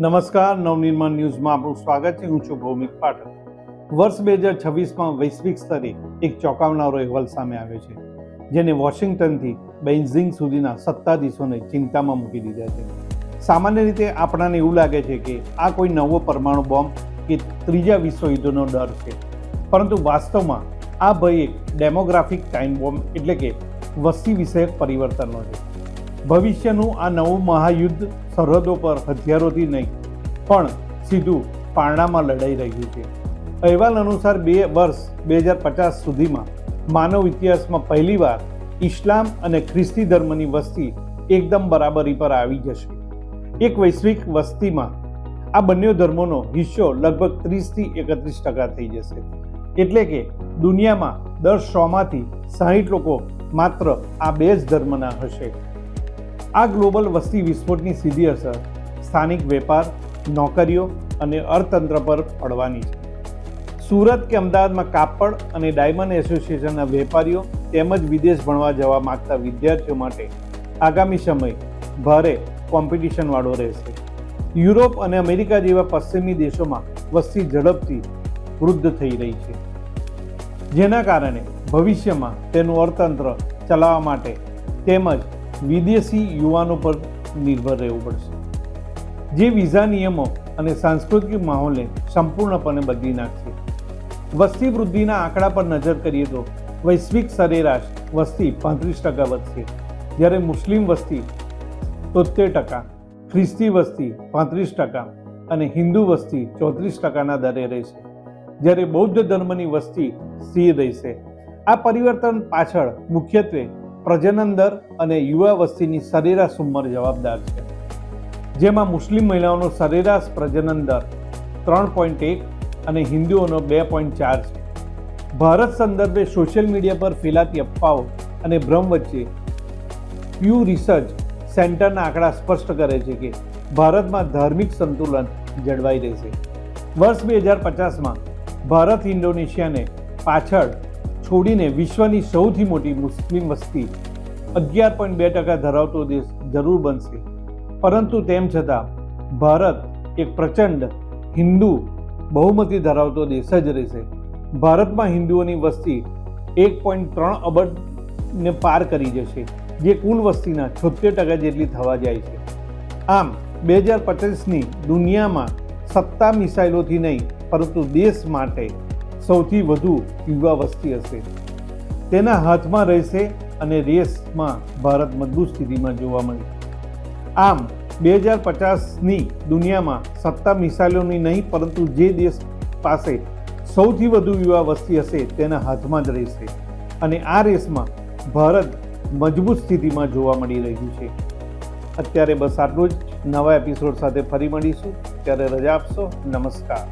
નમસ્કાર, નવનિર્માણ ન્યૂઝમાં આપનું સ્વાગત છે. હું છું ભૌમિક પાઠક. વર્ષ 2026માં વૈશ્વિક સ્તરે એક ચોંકાવનારો અહેવાલ સામે આવ્યો છે, જેને વોશિંગ્ટનથી બેઇજિંગ સુધીના સત્તાધીશોને ચિંતામાં મૂકી દીધા છે. સામાન્ય રીતે આપણને એવું લાગે છે કે આ કોઈ નવો પરમાણુ બોમ્બ કે ત્રીજા વિશ્વયુદ્ધનો ડર છે, પરંતુ વાસ્તવમાં આ ભય એક ડેમોગ્રાફિક ટાઈમ બોમ્બ એટલે કે વસ્તી વિષયક પરિવર્તનનો છે. ભવિષ્યનું આ નવું મહાયુદ્ધ સરહદો પર હથિયારોથી નહીં પણ સીધું પારણામાં લડાઈ રહ્યું છે. અહેવાલ અનુસાર વર્ષ 2050 સુધીમાં માનવ ઇતિહાસમાં પહેલીવાર ઇસ્લામ અને ખ્રિસ્તી ધર્મની વસ્તી એકદમ બરાબરી પર આવી જશે. એક વૈશ્વિક વસ્તીમાં આ બંને ધર્મોનો હિસ્સો લગભગ 30થી 31% થઈ જશે. એટલે કે દુનિયામાં દર 100માંથી 60 લોકો માત્ર આ બે જ ધર્મના હશે. આ ગ્લોબલ વસ્તી વિસ્ફોટની સીધી અસર સ્થાનિક વેપાર, નોકરીઓ અને અર્થતંત્ર પર પડવાની છે. સુરત કે અમદાવાદમાં કાપડ અને ડાયમંડ એસોસિએશનના વેપારીઓ તેમજ વિદેશ ભણવા જવા માંગતા વિદ્યાર્થીઓ માટે આગામી સમય ભારે કોમ્પિટિશનવાળો રહેશે. યુરોપ અને અમેરિકા જેવા પશ્ચિમી દેશોમાં વસ્તી ઝડપથી વૃદ્ધ થઈ રહી છે, જેના કારણે ભવિષ્યમાં તેનું અર્થતંત્ર ચલાવવા માટે તેમજ વિદેશી યુવાનો પર નિર્ભર રહેવું પડશે, જે વિઝા નિયમો અને સાંસ્કૃતિક માહોલને સંપૂર્ણપણે બદલી નાખશે. વસ્તી વૃદ્ધિના આંકડા પર નજર કરીએ તો વૈશ્વિક સરેરાશ વસ્તી 35% વધશે, જ્યારે મુસ્લિમ વસ્તી 73%, ખ્રિસ્તી વસ્તી 35% અને હિન્દુ વસ્તી 34%ના દરે રહેશે, જ્યારે બૌદ્ધ ધર્મની વસ્તી સ્થિર રહેશે. આ પરિવર્તન પાછળ મુખ્યત્વે પ્રજનન દર અને યુવા વસ્તીની સરેરાશ ઉંમર જવાબદાર છે, જેમાં મુસ્લિમ મહિલાઓનો સરેરાશ પ્રજનન દર 3.1 અને હિન્દુઓનો 2.4 છે. ભારત સંદર્ભે સોશિયલ મીડિયા પર ફેલાતી અફવાઓ અને ભ્રમ વચ્ચે પ્યુ રિસર્ચ સેન્ટરના આંકડા સ્પષ્ટ કરે છે કે ભારતમાં ધાર્મિક સંતુલન જળવાઈ રહેશે. વર્ષ 2050માં ભારત ઇન્ડોનેશિયાને પાછળ છોડીને વિશ્વની સૌથી મોટી મુસ્લિમ વસ્તી 11.2% ધરાવતો દેશ જરૂર બનશે, પરંતુ તેમ છતાં ભારત એક પ્રચંડ હિન્દુ બહુમતી ધરાવતો દેશ જ રહેશે. ભારતમાં હિન્દુઓની વસ્તી 1.3 અબજને પાર કરી જશે, જે કુલ વસ્તીના 76% જેટલી થવા જાય છે. આમ 2050ની દુનિયામાં સત્તા મિસાઇલોથી નહીં પરંતુ દેશ માટે સૌથી વધુ યુવા વસ્તી હશે. તેના હાથમાં રહેશે અને રેસમાં ભારત મજબૂત સ્થિતિમાં જોવા મળે. આમ 2050ની દુનિયામાં સત્તા મિસાઇલોની નહીં પરંતુ જે દેશ પાસે સૌથી વધુ યુવા વસ્તી હશે તેના હાથમાં જ રહેશે, અને આ રેસમાં ભારત મજબૂત સ્થિતિમાં જોવા મળી રહ્યું છે. અત્યારે બસ આટલું જ. નવા એપિસોડ સાથે ફરી મળીશું, ત્યારે રજા આપશો. નમસ્કાર.